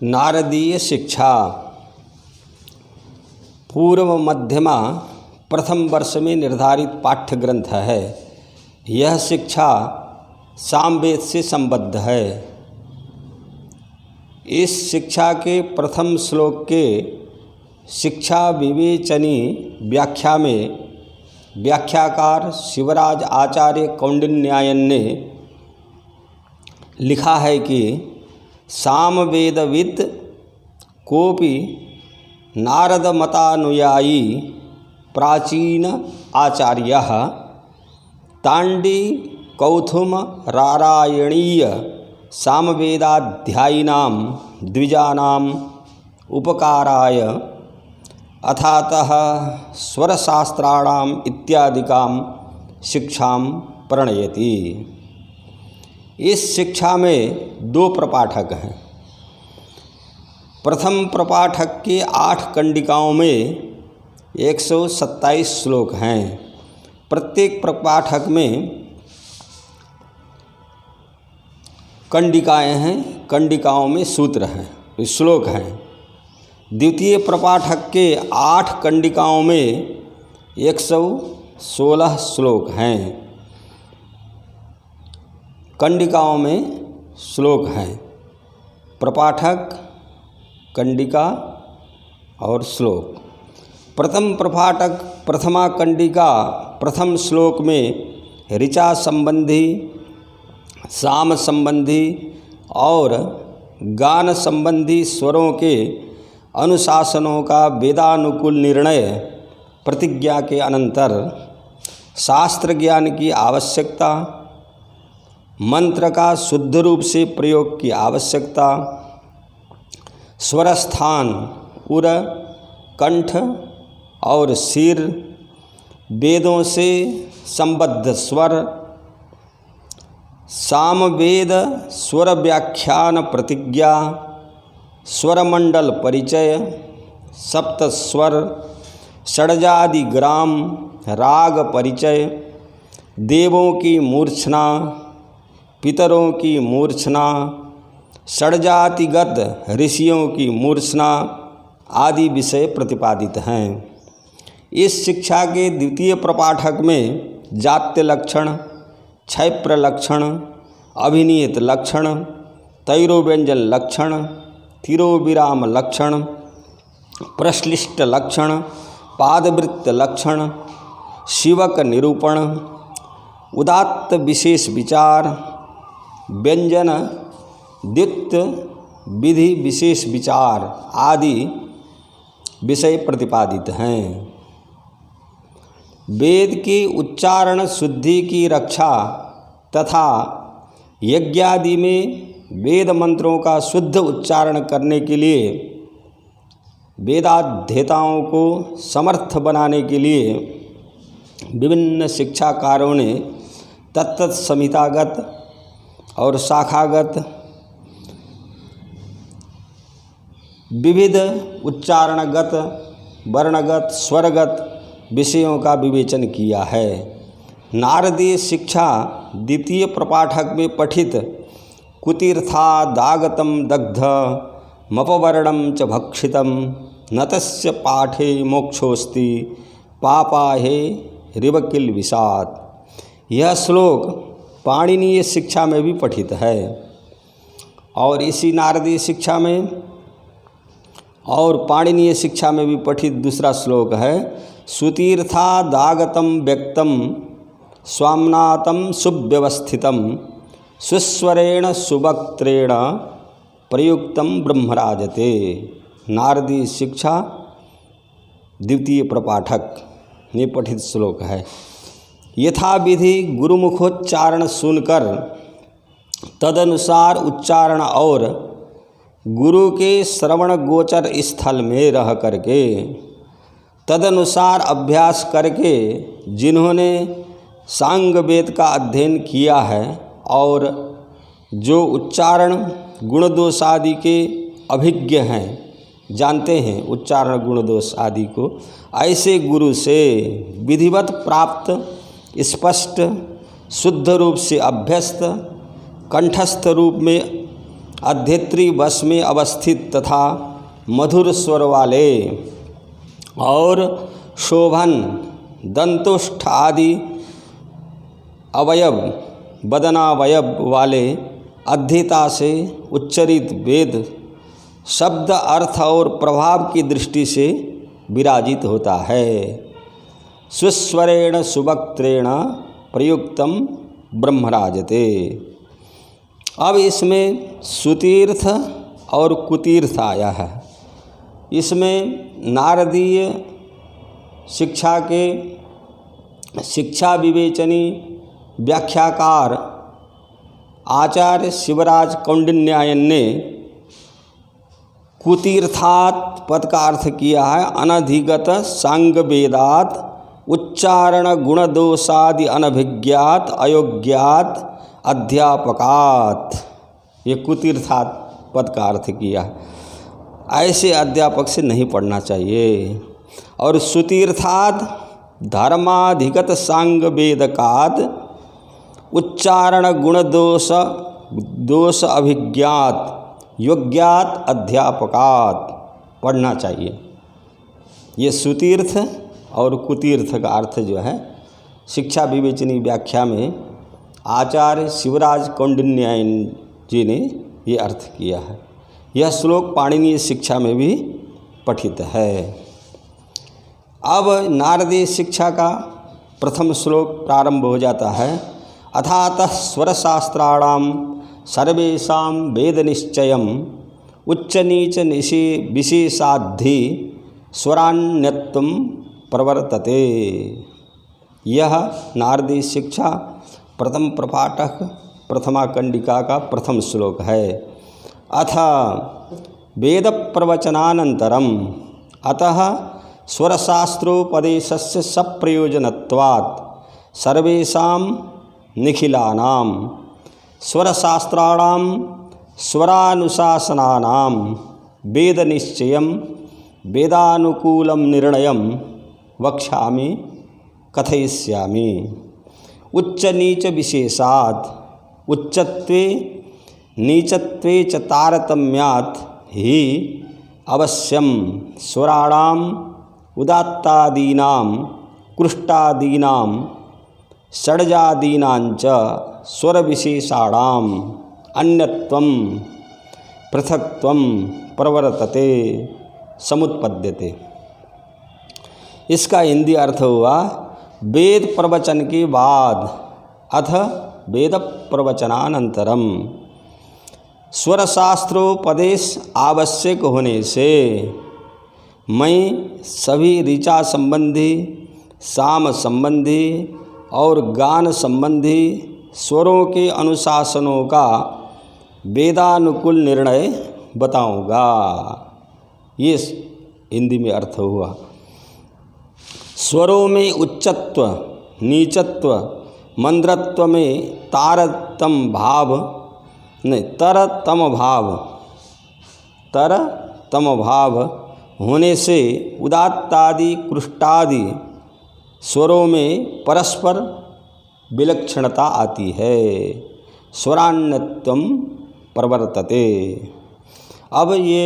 नारदीय शिक्षा पूर्व मध्यमा प्रथम वर्ष में निर्धारित पाठ्य ग्रंथ है। यह शिक्षा सामवेद से संबद्ध है। इस शिक्षा के प्रथम श्लोक के शिक्षा विवेचनी व्याख्या में व्याख्याकार शिवराज आचार्य कौंडिन्यायन ने लिखा है कि सामवेदविद कोपि नारदमतानुयायी प्राचीन आचार्यः तांडी कौथुम रारायणीय सामवेदाध्यायिनां द्विजानाम् उपकाराय अथातः स्वरशास्त्राणाम् इत्यादिकां शिक्षां प्रणयति। इस शिक्षा में 2 प्रपाठक हैं। प्रथम प्रपाठक के 8 कंडिकाओं में 127 श्लोक हैं। प्रत्येक प्रपाठक में कंडिकाएं हैं, कंडिकाओं में सूत्र हैं, श्लोक हैं। द्वितीय प्रपाठक के 8 कंडिकाओं में 116 श्लोक हैं। कंडिकाओं में श्लोक हैं। प्रपाठक, कंडिका और श्लोक। प्रथम प्रपाठक प्रथमा कंडिका प्रथम श्लोक में ऋचा संबंधी, साम संबंधी और गान संबंधी स्वरों के अनुशासनों का वेदानुकूल निर्णय प्रतिज्ञा के अनंतर शास्त्र ज्ञान की आवश्यकता, मंत्र का शुद्ध रूप से प्रयोग की आवश्यकता, स्वरस्थान उर, कंठ और सिर, वेदों से संबद्ध स्वर, सामवेद स्वर व्याख्यान प्रतिज्ञा, स्वरमंडल परिचय, सप्तस्वर, षड्जादि ग्राम, राग परिचय, देवों की मूर्छना, पितरों की मूर्छना, षड्जातिगत ऋषियों की मूर्छना आदि विषय प्रतिपादित हैं। इस शिक्षा के द्वितीय प्रपाठक में जात्य लक्षण, क्षैप्र लक्षण, अभिनियत लक्षण, तैरोव्यंजन लक्षण, तिरोविराम लक्षण, प्रश्लिष्ट लक्षण, पादवृत्त लक्षण, शिवक निरूपण, उदात्त विशेष विचार, व्यंजन द्युक्त विधि विशेष विचार आदि विषय प्रतिपादित हैं। वेद की उच्चारण शुद्धि की रक्षा तथा यज्ञादि में वेद मंत्रों का शुद्ध उच्चारण करने के लिए वेदाध्येताओं को समर्थ बनाने के लिए विभिन्न शिक्षाकारों ने तत्त संहितागत और शाखागत विविध उच्चारणगत, वर्णगत, स्वरगत विषयों का विवेचन किया है। नारदीय शिक्षा द्वितीय प्रपाठक में पठित कुतीर्थादागतम दग्ध मपवर्णम च भक्षितम नतस्य पाठे मोक्षोस्ति पापाहे रिवकिल विषाद। यह श्लोक पाणिनीय शिक्षा में भी पठित है और इसी नारदीय शिक्षा में और पाणिनीय शिक्षा में भी पठित दूसरा श्लोक है। सुतीर्थादागतम व्यक्तम स्वाम्नातम सुव्यवस्थितम सुस्वरेण सुवक्त्रेण प्रयुक्तम ब्रह्मराजते। नारदीय शिक्षा द्वितीय प्रपाठक में पठित श्लोक है। यथाविधि गुरुमुखोच्चारण सुनकर तदनुसार उच्चारण और गुरु के श्रवण गोचर स्थल में रह करके तदनुसार अभ्यास करके जिन्होंने सांग वेद का अध्ययन किया है और जो उच्चारण गुण दोष आदि के अभिज्ञ हैं, जानते हैं उच्चारण गुण दोष आदि को, ऐसे गुरु से विधिवत प्राप्त स्पष्ट शुद्ध रूप से अभ्यस्त कंठस्थ रूप में अध्येत्री वश में अवस्थित तथा मधुर स्वर वाले और शोभन दंतुष्ठ आदि अवयव बदनावयव वाले अध्येता से उच्चरित वेद शब्द अर्थ और प्रभाव की दृष्टि से विराजित होता है। सुस्वरेण सुवक्त्रेण प्रयुक्तम ब्रह्मराजते। अब इसमें सुतीर्थ और कुतीर्थ आया है। इसमें नारदीय शिक्षा के शिक्षा विवेचनी व्याख्याकार आचार्य शिवराज कौंडिन्यायन ने कुतीर्थात पद का अर्थ किया है अनधिगत सांग वेदात उच्चारण गुण दोषादि अनभिज्ञात अयोग्यात अध्यापकात। ये कुतीर्थात पद का अर्थ किया है। ऐसे अध्यापक से नहीं पढ़ना चाहिए। और सुतीर्थात धर्माधिगत सांग वेदकात उच्चारण गुण दोष अभिज्ञात योग्यात अध्यापकात पढ़ना चाहिए। ये सुतीर्थ और कुतीर्थ का अर्थ जो है शिक्षा विवेचनी व्याख्या में आचार्य शिवराज कौंडिन्यायन जी ने ये अर्थ किया है। यह श्लोक पाणिनीय शिक्षा में भी पठित है। अब नारदीय शिक्षा का प्रथम श्लोक प्रारंभ हो जाता है। अथातः स्वरशास्त्राणाम सर्वेषां वेद निश्चयम् उच्च नीच विशेषाद्धि स्वरान्यत्वं प्रवर्तते। यह नारदीय शिक्षा प्रथम प्रपाठक प्रथमा कंडिका का प्रथम श्लोक है। अथ वेद प्रवचनानंतरम अतः स्वरशास्त्रोपदेशस्य सप्रयोजनत्वात् सर्वेषां निखिलानां स्वरशास्त्राणां स्वरानुशासनानां वेद निश्चयं वेदानुकूलं निर्णयं वक्ष्यामि कथयिष्यामि। उच्च नीच विशेषात् उच्चत्वे नीचत्वे च तारतम्यात् ही अवश्यं स्वराणाम् उदात्तादीनां कृष्टादीनां षड्जादीनां च स्वरविशेषाणाम् अन्यत्वं पृथक्त्वं प्रवर्तते समुत्पद्यते। इसका हिंदी अर्थ हुआ वेद प्रवचन के बाद अथ वेद प्रवचनानंतरम स्वरशास्त्रोपदेश आवश्यक होने से मैं सभी ऋचा संबंधी साम संबंधी और गान संबंधी स्वरों के अनुशासनों का वेदानुकूल निर्णय बताऊंगा। ये हिंदी में अर्थ हुआ। स्वरों में उच्चत्व नीचत्व मंद्रत्व में तरतम भाव होने से उदात्तादि कृष्टादि स्वरों में परस्पर विलक्षणता आती है। स्वरान्यत्वं प्रवर्तते। अब ये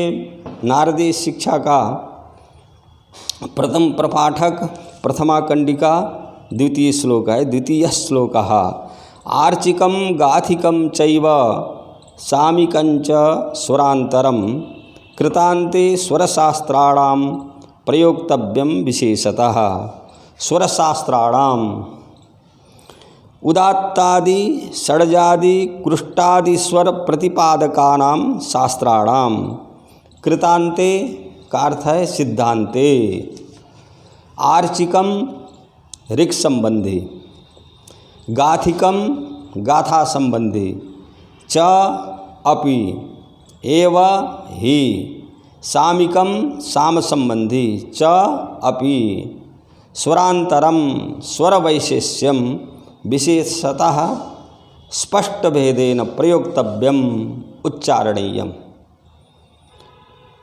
नारदीय शिक्षा का प्रथम प्रपाठक प्रथमा कंडिका द्वितीय श्लोक है। द्वितीय श्लोक आर्चिकम गाथिकम चैव सामिकंच स्वरांतरम कृतांते स्वरशास्त्राणाम प्रयोक्तव्यम विशेषतः। स्वरशास्त्राणाम उदात्तादि षड्जादि कृष्टादि स्वर प्रतिपादकानां शास्त्राणाम कृतांते का अर्थ है सिद्धांते। आर्चिकम ऋक् संबंधी, गाथिकम गाथा संबंधी, च अपि एव ही सामिकम साम संबंधी, च अपि स्वरांतरम स्वर वैशेष्यम विशेषतः स्पष्ट भेदेन प्रयोक्तव्यम उच्चारणीयम।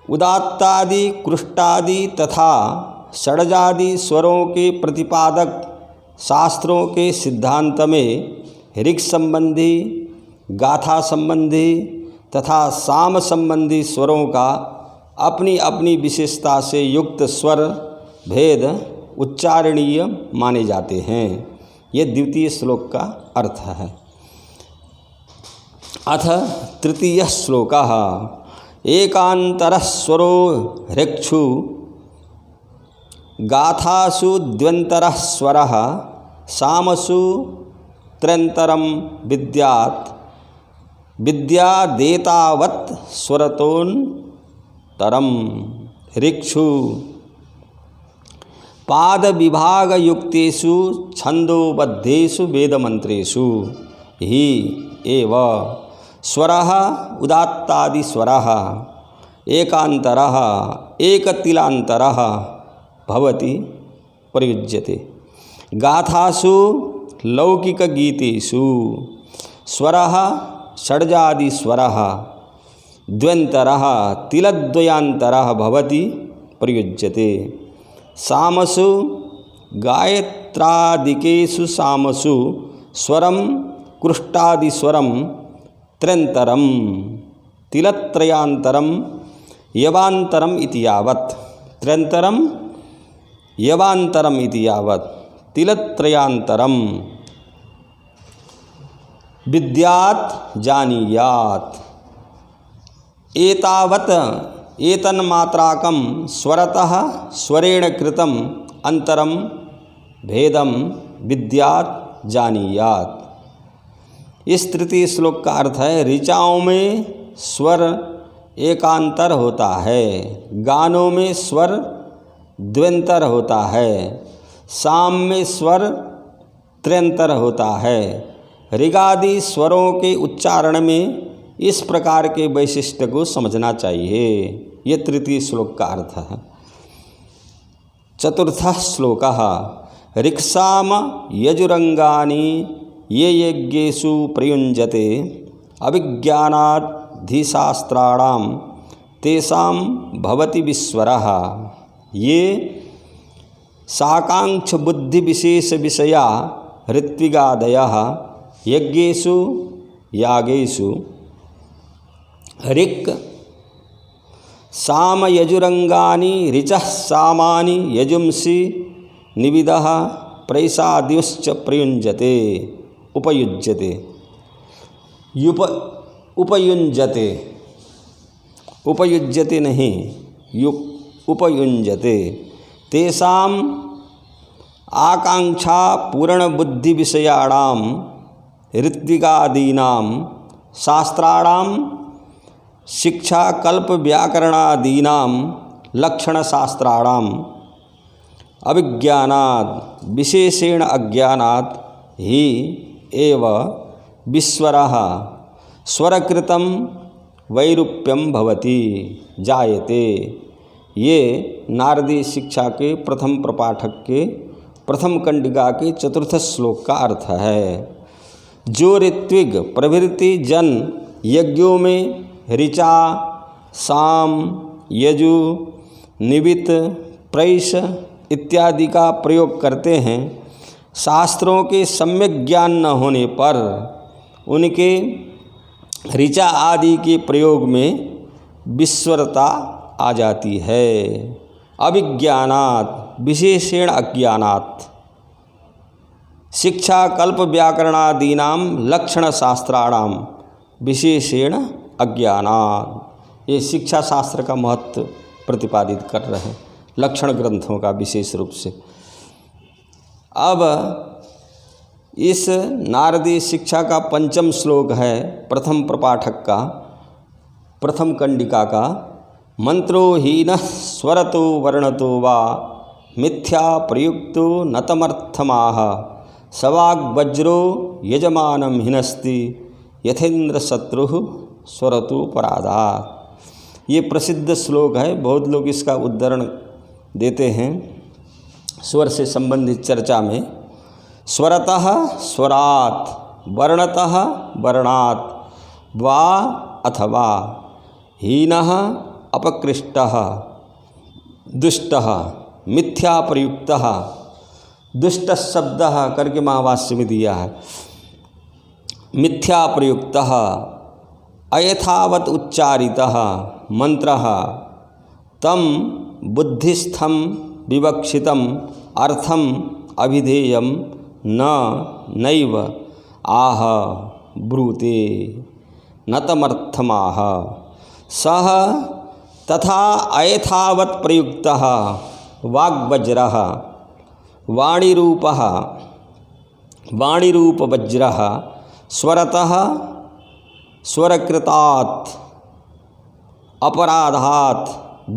उदात्तादि कृष्टादि तथा षड्जादि स्वरों के प्रतिपादक शास्त्रों के सिद्धांत में ऋक् संबंधी, गाथा संबंधी तथा साम संबंधी स्वरों का अपनी अपनी विशेषता से युक्त स्वर भेद उच्चारणीय माने जाते हैं। ये द्वितीय श्लोक का अर्थ है। अथ तृतीय श्लोकः एकांतरः स्वरो ऋक्षु गाथासु द्व्यंतरः स्वरः सामसु त्र्यंतरं विद्यात् विद्यादेतावत् स्वरतोन्तरं ऋक्षु पाद विभाग युक्तेषु छंदोबद्धेषु वेदमंत्रेषु हि एव स्वरः उदात्तादि स्वरः एकांतरः एकतिलांतरः भवति प्रयुज्यते। गाथासु लौकिकगीतेषु स्वरः षड्जादि स्वरः द्व्यंतरः तिलद्वयांतरः भवति प्रयुज्यते। सामसु गायत्रादिकेषु सामसु स्वरं कृष्टादिस्वरं त्र्यंतरं तिलत्रयांतरं यवांतरम इति यावत् त्र्यंतरं यवांतरम इति यावत् तिलत्रयांतरम विद्यात् जानीयात् एतावत् एतन्मात्राकं स्वरतः स्वरेण कृतम् अंतरम भेदम विद्यात् जानीयात्। इस तृतीय श्लोक का अर्थ है ऋचाओं में स्वर एकांतर होता है, गानों में स्वर द्व्यंतर होता है, साम में स्वर त्र्यंतर होता है। ऋगादि स्वरों के उच्चारण में इस प्रकार के वैशिष्ट्य को समझना चाहिए। ये तृतीय श्लोक का अर्थ है। चतुर्थः श्लोकः ऋक्साम यजुरंगानि ये यज्ञेषु प्रयुञ्जते अभिज्ञानाद्धि तेषां भवति विस्वरः। ये साकांक्ष बुद्धि विशेष विषया ऋत्विगादयः यज्ञेषु यागेषु ऋक् साम यजुरंगानि ऋचः सामानि यजुंसि निविदः प्रैषाद्युश्च प्रयुञ्जते उपयुज्यते उपयुञ्जते उपयुज्यते नहीं उपयुञ्जते तेषां आकांक्षा पूर्ण बुद्धि विषयाणां ऋत्विगादीनां शास्त्राणां शिक्षा कल्प व्याकरणादीनां लक्षणशास्त्राणाम् अभिज्ञानात् विशेषेण अज्ञानात् ही एव विस्वरः स्वरकृतं वैरूप्यं भवति जायते। ये नारदी शिक्षा के प्रथम प्रपाठक के प्रथम कंडिका के चतुर्थ श्लोक का अर्थ है। जो ऋत्विग प्रभृति जन यज्ञों में ऋचा साम यजु निवित प्रैष इत्यादि का प्रयोग करते हैं, शास्त्रों के सम्यक ज्ञान न होने पर उनके ऋचा आदि के प्रयोग में विस्वरता आ जाती है। अभिज्ञानात् विशेषेण अज्ञानात् शिक्षा कल्प व्याकरणादीनां लक्षण शास्त्राणां विशेषेण अज्ञानात्। ये शिक्षा शास्त्र का महत्व प्रतिपादित कर रहे हैं, लक्षण ग्रंथों का विशेष रूप से। अब इस नारदी शिक्षा का पंचम श्लोक है प्रथम प्रपाठक का प्रथम कंडिका का। मंत्रो हीनः स्वरतो वर्णतो वा मिथ्या प्रयुक्तो नतमर्थमाह सवाग्वज्रो यजमानं हिनस्ति यथेन्द्र शत्रुः स्वरतो परादात्। ये प्रसिद्ध श्लोक है, बहुत लोग इसका उद्धरण देते हैं स्वर से संबंधित चर्चा में। स्वरतः स्वरात् वर्णतः वर्णात् वा अथवा हीनः अपकृष्टः दुष्टः मिथ्या प्रयुक्तः दुष्ट शब्द करके महाभाष्य में दिया है। मिथ्या प्रयुक्तः अयथावत उच्चारितः मंत्रः तम बुद्धिस्थम विवक्षितम अर्थम अभिधेयम नैव आह ब्रूते न तमर्थमाह। सह तथा अयथावत प्रयुक्तः वाग्वज्रः वाणीरूपवज्रः स्वरतः स्वरकृतात् अपराधात्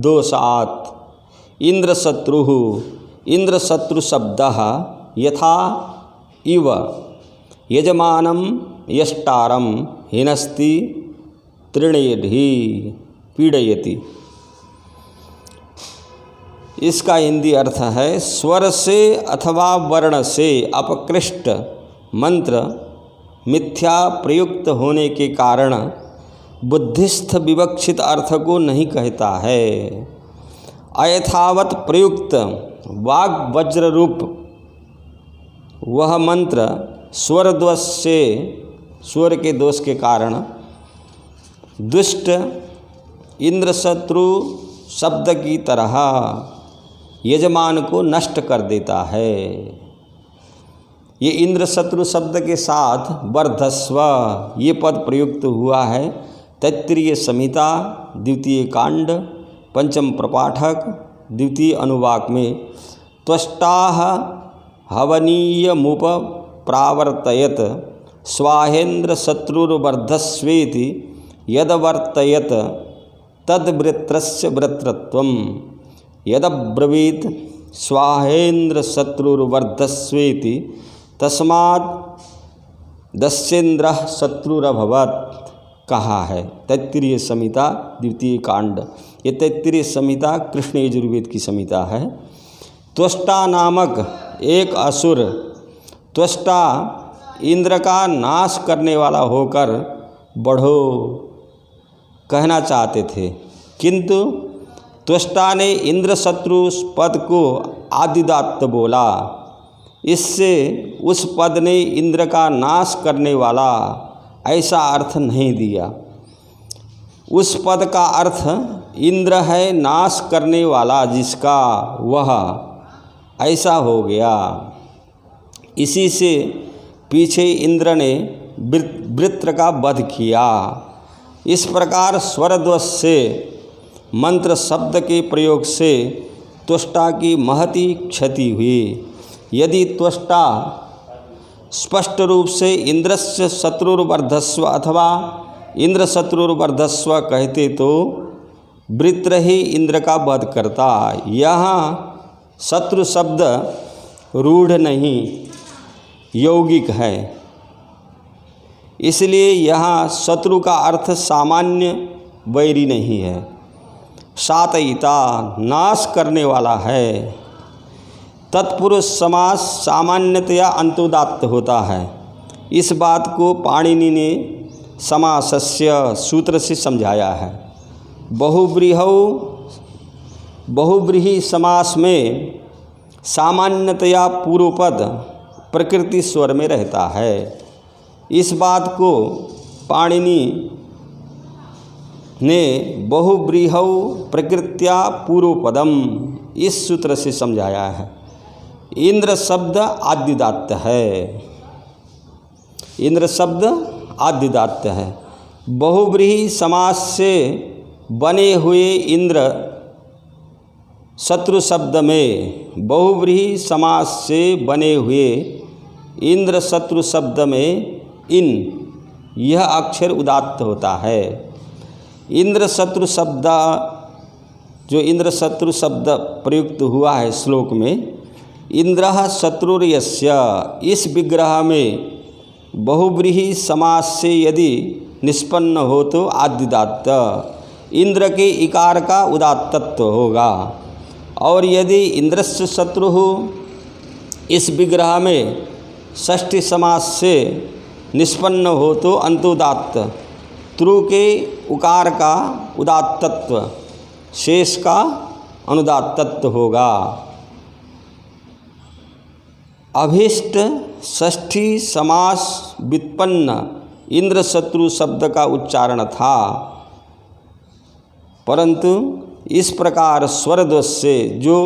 दोषात् इंद्रशत्रुशब्दः यथा इव यजमानं यष्टारं हिनस्ति तृणेधि पीड़यति। इसका हिंदी अर्थ है, स्वर से अथवा वर्ण से अपकृष्ट मंत्र मिथ्या प्रयुक्त होने के कारण बुद्धिस्थ विवक्षित अर्थ को नहीं कहता है। अयथावत प्रयुक्त वाग वज्र रूप वह मंत्र स्वर के दोष के कारण दुष्ट इंद्रशत्रु शब्द की तरह यजमान को नष्ट कर देता है। ये इंद्रशत्रु शब्द के साथ वर्धस्व ये पद प्रयुक्त हुआ है तैत्तिरीय संहिता द्वितीय कांड पंचम प्रपाठक द्वितीय अनुवाक में। त्वष्टाः हवनीयमुप प्रावर्तयत स्वाहेन्द्र शत्रुर्वर्धस्वेति यदवर्तयत तद्वृत्रस्य वृत्रत्वम् यदब्रवीत स्वाहेन्द्र शत्रुर्वर्धस्वेति तस्मात् दस्येन्द्रः शत्रुरभवत् कहा है। तैत्तिरीय संहिता द्वितीय कांड। ये तैत्तिरीय संहिता कृष्ण यजुर्वेद की संहिता है। त्वष्टा नामक एक असुर त्वष्टा इंद्र का नाश करने वाला होकर बढ़ो कहना चाहते थे, किंतु त्वष्टा ने इंद्र शत्रु पद को आदिदात्त बोला। इससे उस पद ने इंद्र का नाश करने वाला ऐसा अर्थ नहीं दिया। उस पद का अर्थ इंद्र है नाश करने वाला जिसका, वह ऐसा हो गया। इसी से पीछे इंद्र ने वृत्र का वध किया। इस प्रकार स्वरद्वश से मंत्र शब्द के प्रयोग से त्वष्टा की महती क्षति हुई। यदि त्वष्टा स्पष्ट रूप से इंद्रस्य शत्रुर्वर्धस्व अथवा इंद्र शत्रुर्वर्धस्व कहते तो वृत्र ही इंद्र का वध करता। यहाँ शत्रु शब्द रूढ़ नहीं यौगिक है, इसलिए यहाँ शत्रु का अर्थ सामान्य वैरी नहीं है, सातयिता नाश करने वाला है। तत्पुरुष समास सामान्यतया अंतोदात्त होता है। इस बात को पाणिनि ने समासस्य सूत्र से समझाया है। बहुव्रीहि समास में सामान्यतया पूर्वपद प्रकृति स्वर में रहता है। इस बात को पाणिनि ने बहुव्रीहौ प्रकृत्या पूर्वपदम इस सूत्र से समझाया है। इंद्र शब्द आद्युदात्त है। इंद्र शब्द आद्युदात्त है। बहुव्रीहि समास से बने हुए इंद्र शत्रु शब्द में, बहुव्रीहि समास से बने हुए इंद्र शत्रु शब्द में इन यह अक्षर उदात्त होता है। इंद्र शत्रु शब्द जो इंद्र शत्रु शब्द प्रयुक्त हुआ है श्लोक में, इंद्रः शत्रुर्यस्य, इस विग्रह में बहुव्रीहि समास से यदि निष्पन्न हो तो आद्युदात्त इंद्र के इकार का उदात्तत्व होगा। और यदि इंद्रस्य शत्रु हो इस विग्रह में षष्ठी समास से निष्पन्न हो तो अंतोदात्त त्रु के उकार का उदात्तत्व शेष का अनुदात्तत्व होगा। अभीष्ट षष्ठी समास व्युत्पन्न इंद्र शत्रु शब्द का उच्चारण था, परंतु इस प्रकार स्वरध्वज से जो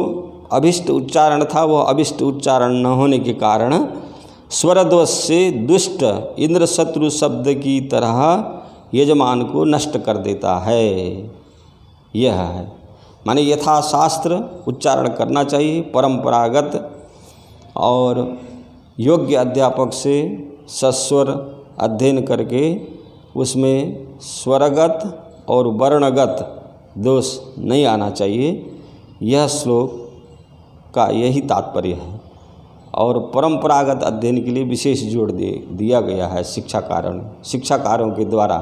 अभिष्ट उच्चारण था वह अभिष्ट उच्चारण न होने के कारण स्वरध्वज से दुष्ट इंद्र शत्रु शब्द की तरह यजमान को नष्ट कर देता है। यह है माने यथाशास्त्र उच्चारण करना चाहिए, परंपरागत और योग्य अध्यापक से सस्वर अध्ययन करके उसमें स्वरगत और वर्णगत दोष नहीं आना चाहिए। यह श्लोक का यही तात्पर्य है और परंपरागत अध्ययन के लिए विशेष जोर दिया गया है शिक्षाकारों के द्वारा।